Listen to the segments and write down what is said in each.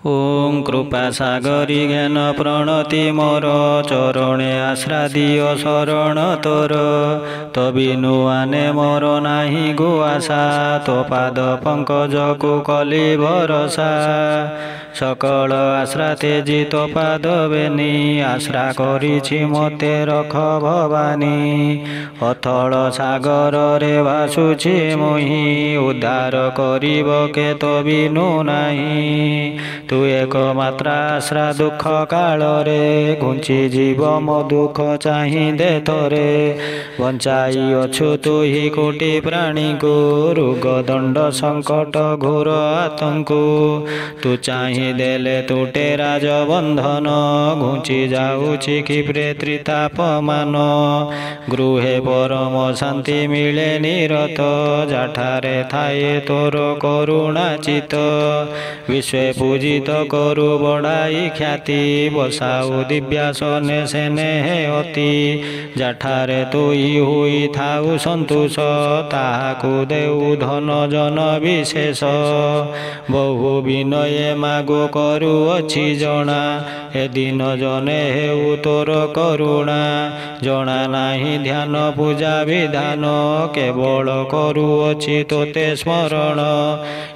ओं कृपा सागरी ज्ञान प्रणति मोर चरणे आश्रा दियो शरण तोर तो बिनु आने मोर नाही गो आशा तो पाद पंकज को कली भरसा सकल आश्रा तेजी तो पाद बेनी आश्रा करिछि मते रख भवानी अथल सागर रे भासुछि मोहि उद्धार करिब के तो बिनु नाही तू एकमात्र आश्रा दुख काल रे घुंची जीव मो दुख चाहि दे तोरे बंचाई अछु तू ही कोटि प्राणी को रोग दंड संकट घोर आतंकु तू चाहि देले तुटे राज बंधन घुंची जाऊछि क्षिप्रे त्रितापमान गृहे परम शांति मिले निरत जाठारे थाए तोर करुणा चित विश्व पूजित करु बड़ाई ख्याति बसाऊ दिव्यासने सेने अति जाठारे तुई हुई थाऊ संतोष ताहाकु देउ धन जन विशेष बहु विनये मागो करु अछि जना ए दिन जने हेउ तोर करुणा जना नाही ध्यान पूजा विधान केवल करू अछि तोते स्मरण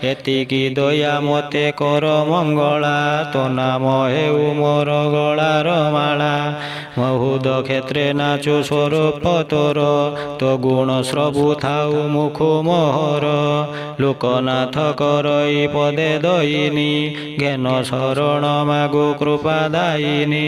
एतिकी दया मते कर मंगला तो नाम हेउ मोर गलार माला महुद क्षेत्रे नाचु स्वरूप तोर तो गुण स्रबु थाउ मुख मोहर लोकनाथ करई पदे दयिनी ज्ञान शरण मागु कृपा दायिनी।